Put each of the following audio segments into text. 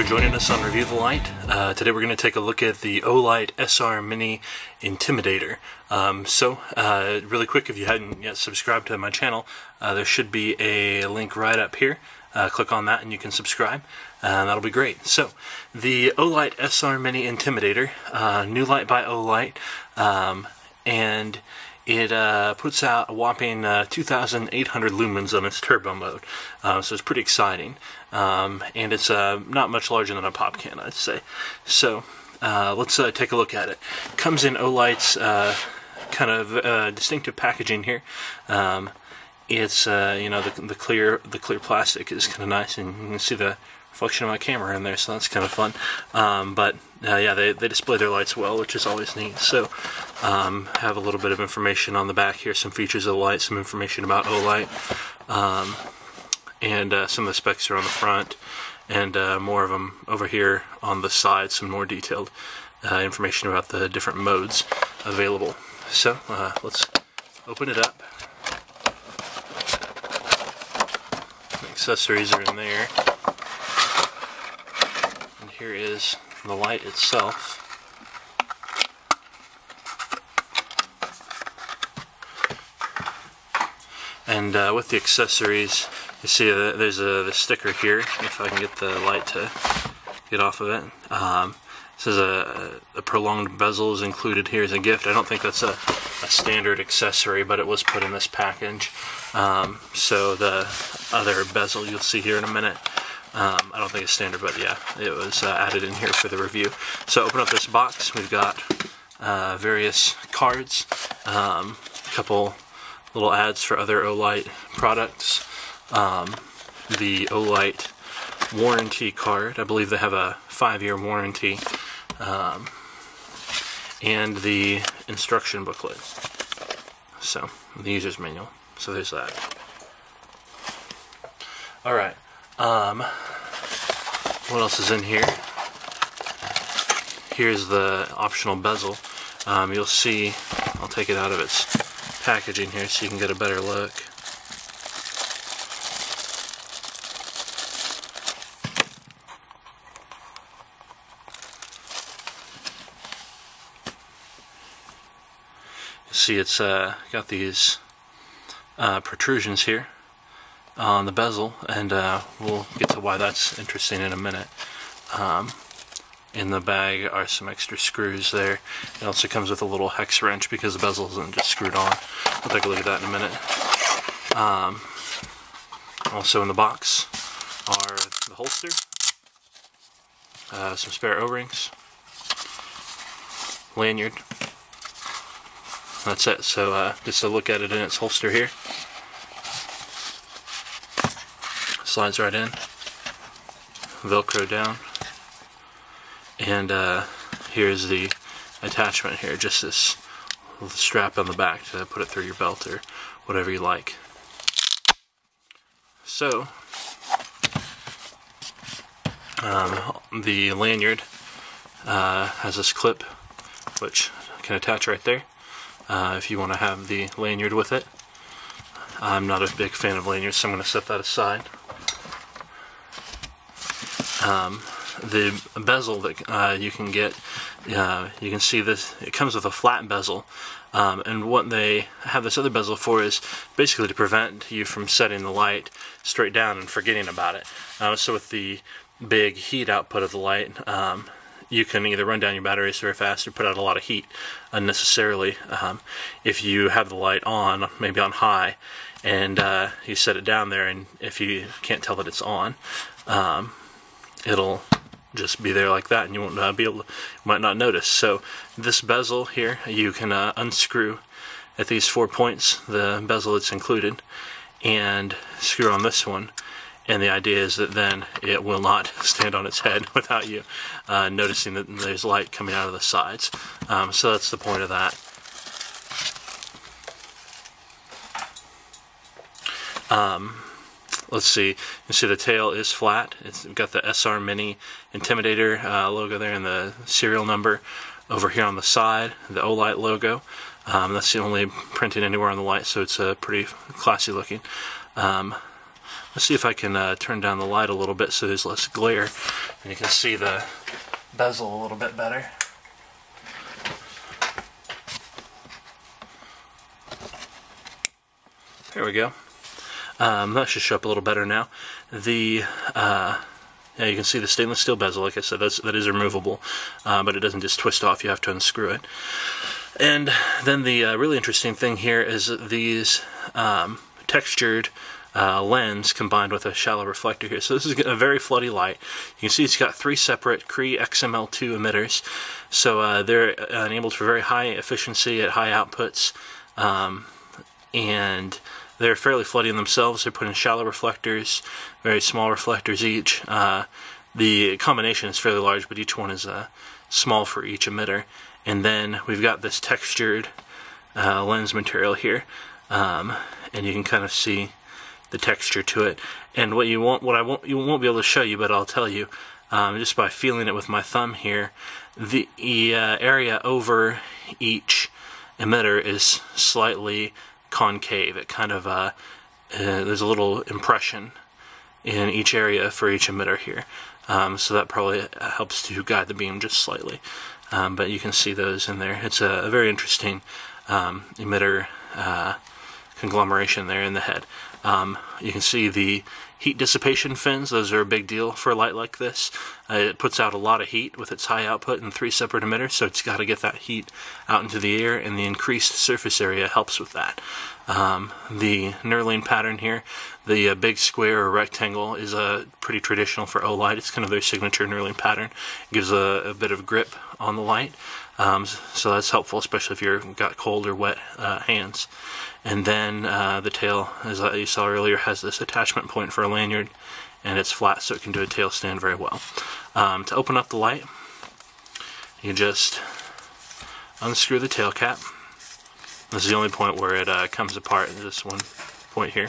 for joining us on Review the Light. Today we're going to take a look at the Olight SR Mini Intimidator. Really quick, if you hadn't yet subscribed to my channel, there should be a link right up here. Click on that and you can subscribe. That'll be great. So, the Olight SR Mini Intimidator, new light by Olight, and it puts out a whopping 2,800 lumens on its turbo mode, so it's pretty exciting, and it's not much larger than a pop can, I'd say. So let's take a look at it. Comes in Olight's kind of distinctive packaging here. It's you know, the clear plastic is kind of nice, and you can see the reflection of my camera in there, so that's kind of fun. Yeah, they display their lights well, which is always neat. So have a little bit of information on the back here, some features of the light, some information about Olight, and some of the specs are on the front, and more of them over here on the side, some more detailed information about the different modes available. So let's open it up. The accessories are in there. And here is the light itself. And with the accessories, you see that there's the sticker here, if I can get the light to get off of it. It says a prolonged bezel is included here as a gift. I don't think that's a standard accessory, but it was put in this package. So the other bezel you'll see here in a minute. I don't think it's standard, but yeah, it was added in here for the review. So open up this box. We've got various cards, a couple little ads for other Olight products, the Olight warranty card. I believe they have a 5-year warranty, and the instruction booklet. So the user's manual. So there's that. All right. What else is in here? Here's the optional bezel. You'll see, I'll take it out of its packaging here so you can get a better look. You see it's got these protrusions here on the bezel, and we'll get to why that's interesting in a minute. In the bag are some extra screws there. It also comes with a little hex wrench because the bezel isn't just screwed on. We'll take a look at that in a minute. Also in the box are the holster, some spare O-rings, lanyard. That's it. So just a look at it in its holster here. Slides right in, Velcro down, and here's the attachment here, just this little strap on the back to put it through your belt or whatever you like. So the lanyard has this clip which can attach right there if you want to have the lanyard with it. I'm not a big fan of lanyards, so I'm going to set that aside. The bezel that you can get, you can see this, it comes with a flat bezel, and what they have this other bezel for is basically to prevent you from setting the light straight down and forgetting about it. So with the big heat output of the light, you can either run down your batteries very fast or put out a lot of heat unnecessarily. If you have the light on, maybe on high, and you set it down there, and if you can't tell that it's on, it'll just be there like that, and you won't be able to, might not notice. So this bezel here, you can unscrew at these 4 points the bezel that's included, and screw on this one. And the idea is that then it will not stand on its head without you noticing that there's light coming out of the sides. So that's the point of that. Let's see. You see the tail is flat. It's got the SR Mini Intimidator logo there and the serial number over here on the side, the Olight logo. That's the only printing anywhere on the light, so it's pretty classy looking. Let's see if I can turn down the light a little bit so there's less glare and you can see the bezel a little bit better. There we go. That should show up a little better now. Yeah, you can see the stainless steel bezel. Like I said, that is removable, but it doesn't just twist off. You have to unscrew it. And then the really interesting thing here is these textured lens combined with a shallow reflector here. So this is a very floody light. You can see it's got 3 separate Cree XML2 emitters. So they're enabled for very high efficiency at high outputs, and they're fairly floody in themselves. They're put in shallow reflectors, very small reflectors each. The combination is fairly large, but each one is small for each emitter. And then we've got this textured lens material here, and you can kind of see the texture to it. And what you won't be able to show you, but I'll tell you, just by feeling it with my thumb here, the area over each emitter is slightly concave. It kind of there's a little impression in each area for each emitter here, so that probably helps to guide the beam just slightly. But you can see those in there. It's a very interesting emitter conglomeration there in the head. You can see the heat dissipation fins. Those are a big deal for a light like this. It puts out a lot of heat with its high output and 3 separate emitters, so it's got to get that heat out into the air, and the increased surface area helps with that. The knurling pattern here, the big square or rectangle, is pretty traditional for Olight. It's kind of their signature knurling pattern. It gives a bit of grip on the light, so that's helpful, especially if you've got cold or wet hands. And then the tail, as you saw earlier, has this attachment point for a lanyard, and it's flat, so it can do a tail stand very well. To open up the light, you just unscrew the tail cap. This is the only point where it comes apart, this one point here.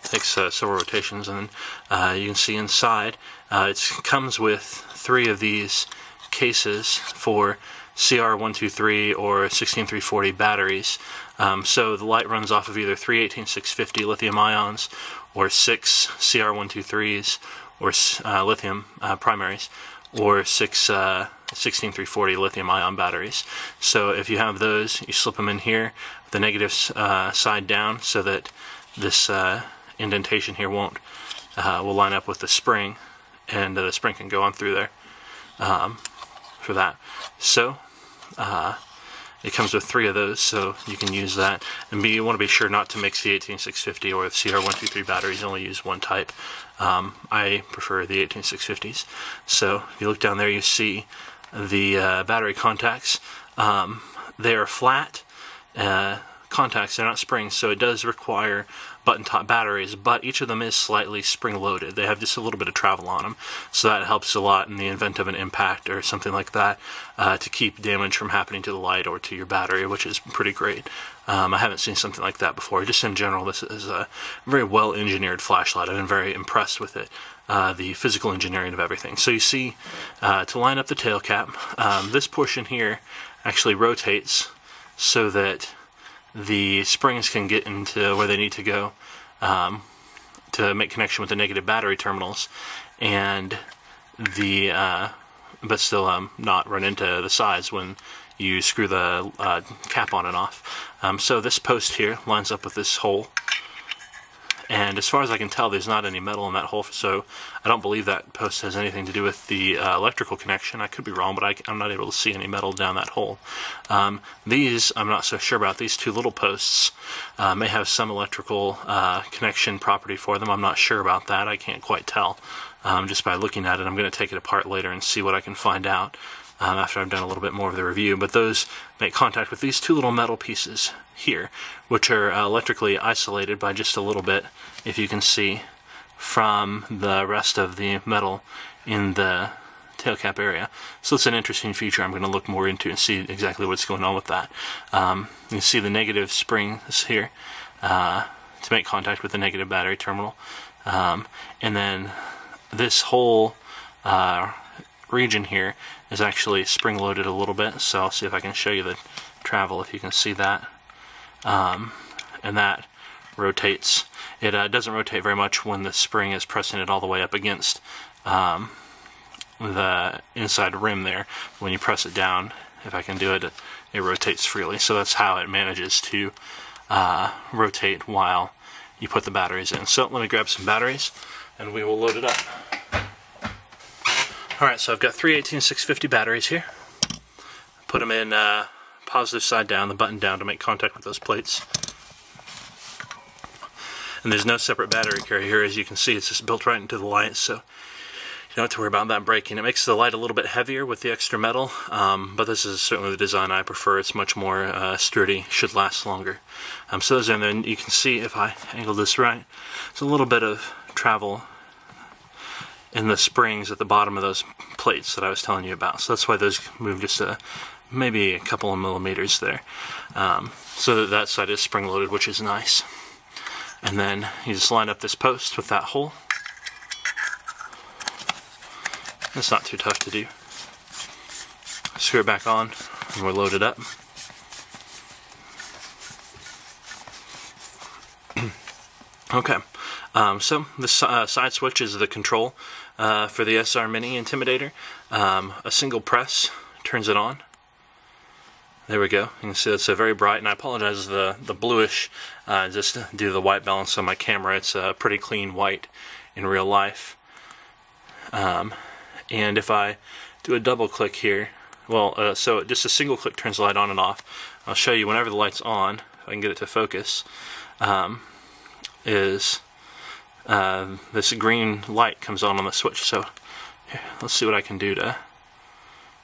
Takes several rotations, and then you can see inside it comes with 3 of these cases for CR123 or 16340 batteries. So the light runs off of either 3 18650 lithium ions or 6 CR123s or lithium primaries, or 6 16340 lithium ion batteries. So if you have those, you slip them in here with the negative side down, so that this indentation here will line up with the spring, and the spring can go on through there for that. So it comes with 3 of those, so you can use that. And you want to be sure not to mix the 18650 or the CR123 batteries. Only use one type. I prefer the 18650s. So if you look down there, you see the battery contacts. They are flat contacts. They're not springs, so it does require button-top batteries, but each of them is slightly spring-loaded. They have just a little bit of travel on them, so that helps a lot in the event of an impact or something like that, to keep damage from happening to the light or to your battery, which is pretty great. I haven't seen something like that before. Just in general, this is a very well-engineered flashlight. I've been very impressed with it, the physical engineering of everything. So you see, to line up the tail cap, this portion here actually rotates so that the springs can get into where they need to go to make connection with the negative battery terminals, and but still not run into the sides when you screw the cap on and off. So this post here lines up with this hole, and as far as I can tell, there's not any metal in that hole, so I don't believe that post has anything to do with the electrical connection. I could be wrong, but I'm not able to see any metal down that hole. These, I'm not so sure about. These 2 little posts may have some electrical connection property for them. I'm not sure about that. I can't quite tell just by looking at it. I'm going to take it apart later and see what I can find out after I've done a little bit more of the review. But those make contact with these 2 little metal pieces here, which are electrically isolated by just a little bit, if you can see, from the rest of the metal in the tail cap area. So it's an interesting feature I'm going to look more into and see exactly what's going on with that. You can see the negative springs here to make contact with the negative battery terminal, and then this whole region here is actually spring loaded a little bit, so I'll see if I can show you the travel, if you can see that. And that rotates. It doesn't rotate very much when the spring is pressing it all the way up against the inside rim there. When you press it down, if I can do it, it rotates freely. So that's how it manages to rotate while you put the batteries in. So let me grab some batteries and we will load it up. Alright, so I've got three 18650 batteries here. Put them in positive side down, the button down to make contact with those plates. And there's no separate battery carrier here. As you can see, it's just built right into the light, so you don't have to worry about that breaking. It makes the light a little bit heavier with the extra metal, but this is certainly the design I prefer. It's much more sturdy, should last longer. So those are in there, and you can see if I angle this right, there's a little bit of travel in the springs at the bottom of those plates that I was telling you about. So that's why those move just maybe a couple of millimeters there. So that side is spring loaded, which is nice. And then you just line up this post with that hole. It's not too tough to do. Screw it back on and we're loaded up. Okay, so this side switch is the control for the SR Mini Intimidator. A single press turns it on. There we go. You can see it's very bright, and I apologize the bluish, just due to the white balance on my camera. It's a pretty clean white in real life. And if I do a double click here, well, so just a single click turns the light on and off. I'll show you whenever the light's on, if I can get it to focus, is this green light comes on the switch. So here, let's see what I can do to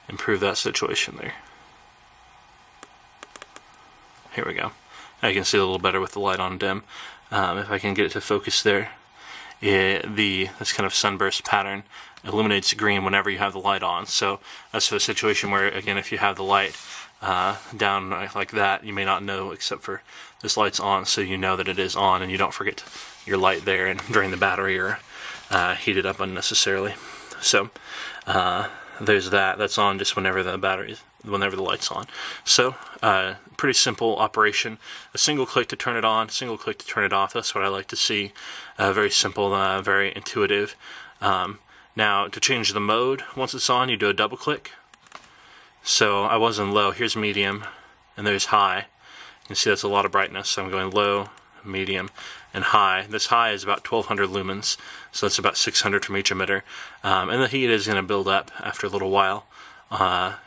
improve that situation there. Here we go. I can see a little better with the light on dim. If I can get it to focus there, this kind of sunburst pattern illuminates green whenever you have the light on. So that's for the situation where, again, if you have the light down like that, you may not know, except for this light's on, so you know that it is on, and you don't forget your light there and drain the battery or heat it up unnecessarily. So there's that. That's on just whenever the light's on. So pretty simple operation. A single click to turn it on, single click to turn it off. That's what I like to see. Very simple, very intuitive. Now to change the mode, once it's on, you do a double click. So I was in low. Here's medium, and there's high. You can see that's a lot of brightness. So I'm going low, medium, and high. This high is about 1200 lumens, so that's about 600 from each emitter. And the heat is going to build up after a little while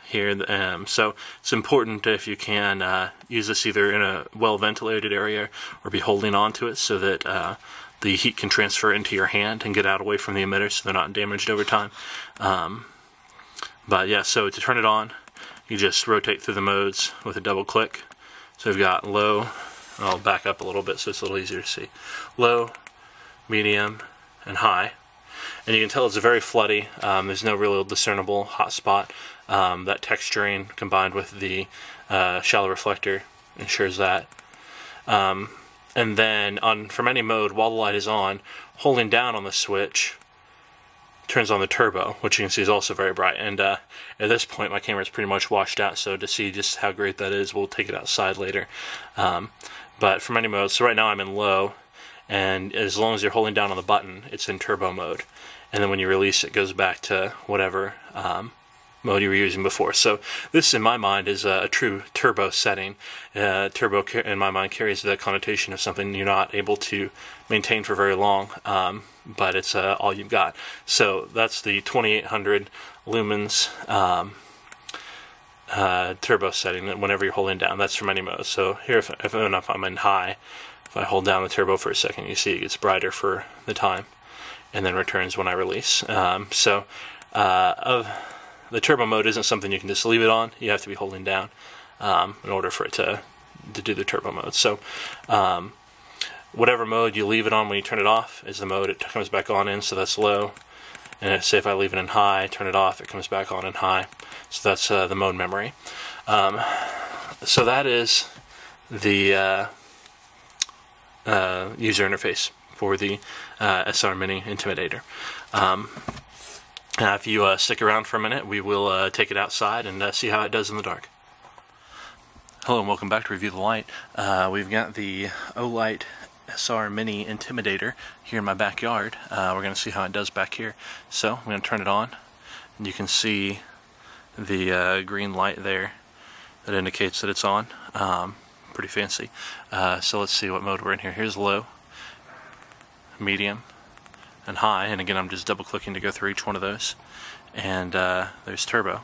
here. So it's important, if you can, use this either in a well-ventilated area or be holding on to it so that the heat can transfer into your hand and get out away from the emitter so they're not damaged over time. But yeah, so to turn it on, you just rotate through the modes with a double click. So we've got low, I'll back up a little bit so it's a little easier to see. Low, medium, and high. And you can tell it's very floody. There's no real discernible hot spot. That texturing combined with the shallow reflector ensures that. And then from any mode, while the light is on, holding down on the switch turns on the turbo, which you can see is also very bright. And at this point my camera is pretty much washed out, so to see just how great that is, we'll take it outside later. But from any mode, so right now I'm in low, and as long as you're holding down on the button, it's in turbo mode. And then when you release, it goes back to whatever mode you were using before. So this, in my mind, is a true turbo setting. Turbo, in my mind, carries the connotation of something you're not able to maintain for very long, but it's all you've got. So that's the 2800 lumens turbo setting whenever you're holding down. That's from any mode. So here, if I'm in high, if I hold down the turbo for a second, you see it gets brighter for the time and then returns when I release. The turbo mode isn't something you can just leave it on. You have to be holding down in order for it to do the turbo mode. So whatever mode you leave it on when you turn it off is the mode it comes back on in, so that's low. And say if I leave it in high, turn it off, it comes back on in high. So that's the mode memory. So that is the user interface for the SR Mini Intimidator. If you stick around for a minute, we will take it outside and see how it does in the dark. Hello and welcome back to Review the Light. We've got the Olight SR Mini Intimidator here in my backyard. We're going to see how it does back here. So I'm going to turn it on, and you can see the green light there that indicates that it's on. Pretty fancy. So let's see what mode we're in here. Here's low, medium, and high, and again I'm just double clicking to go through each one of those. And there's turbo.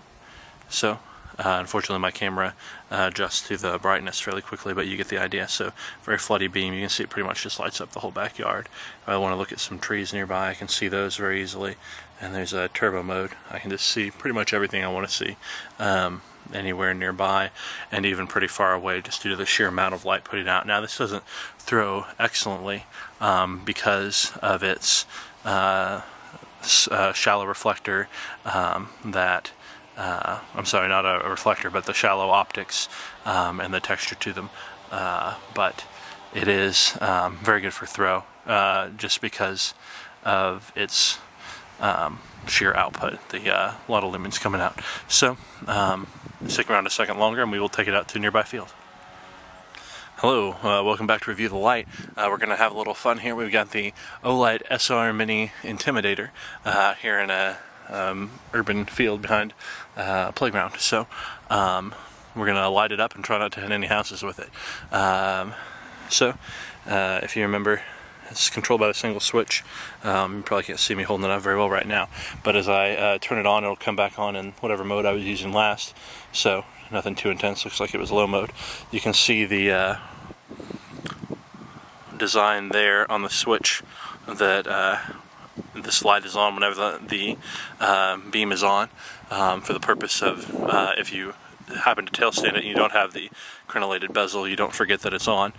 So unfortunately my camera adjusts to the brightness fairly quickly, but you get the idea. So very floody beam. You can see it pretty much just lights up the whole backyard. If I want to look at some trees nearby, I can see those very easily. And there's a turbo mode. I can just see pretty much everything I want to see anywhere nearby, and even pretty far away, just due to the sheer amount of light putting out. Now this doesn't throw excellently because of its shallow reflector I'm sorry, not a reflector, but the shallow optics and the texture to them. But it is very good for throw, just because of its sheer output, a lot of lumens coming out. So stick around a second longer and we will take it out to a nearby field. Hello, welcome back to Review the Light. We're going to have a little fun here. We've got the Olight SR Mini Intimidator here in a urban field behind a playground. So we're going to light it up and try not to hit any houses with it. If you remember, it's controlled by a single switch. You probably can't see me holding it up very well right now, but as I turn it on, it'll come back on in whatever mode I was using last. So nothing too intense. Looks like it was low mode. You can see the design there on the switch that this light is on whenever the beam is on, for the purpose of if you happen to tail stand it and you don't have the crenellated bezel, you don't forget that it's on,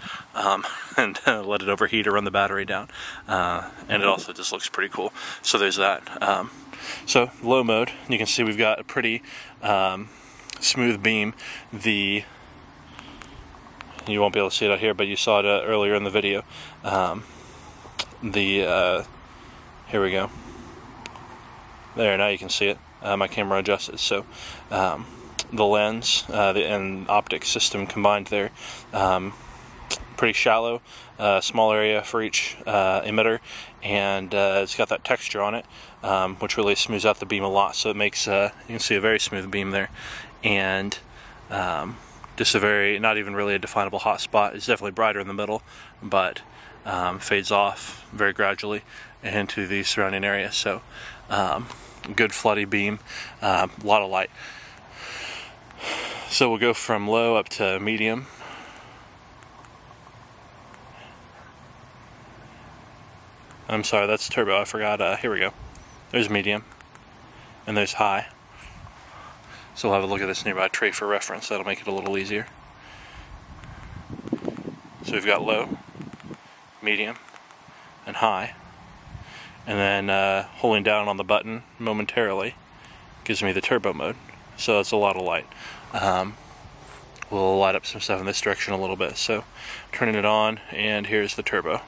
and let it overheat or run the battery down. And it also just looks pretty cool. So there's that. So low mode, you can see we've got a pretty smooth beam. You won't be able to see it out here, but you saw it earlier in the video. Here we go. There, now you can see it. My camera adjusted. So the lens and optic system combined there. Pretty shallow, small area for each emitter, and it's got that texture on it, which really smooths out the beam a lot. So it makes you can see a very smooth beam there, and just a very, not even really a definable hot spot. It's definitely brighter in the middle, but fades off very gradually into the surrounding area. So good floody beam, a lot of light. So we'll go from low up to medium. I'm sorry, that's turbo, I forgot. Here we go. There's medium, and there's high. So we'll have a look at this nearby tree for reference. That'll make it a little easier. So we've got low, medium, and high. And then holding down on the button momentarily gives me the turbo mode. So that's a lot of light. We'll light up some stuff in this direction a little bit. So turning it on, and here's the turbo.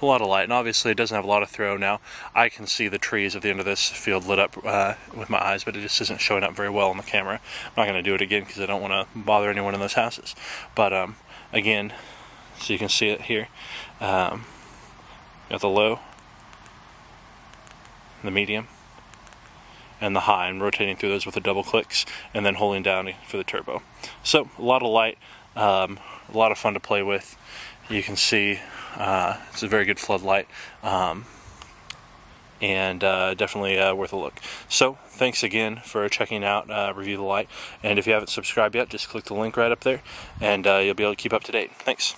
A lot of light, and obviously it doesn't have a lot of throw. Now I can see the trees at the end of this field lit up with my eyes, but it just isn't showing up very well on the camera. I'm not going to do it again because I don't want to bother anyone in those houses. But again, so you can see it here. Got the low, the medium, and the high, and rotating through those with the double clicks, and then holding down for the turbo. So a lot of light, a lot of fun to play with. You can see it's a very good floodlight, and definitely worth a look. So thanks again for checking out Review the Light, and if you haven't subscribed yet, just click the link right up there, and you'll be able to keep up to date. Thanks.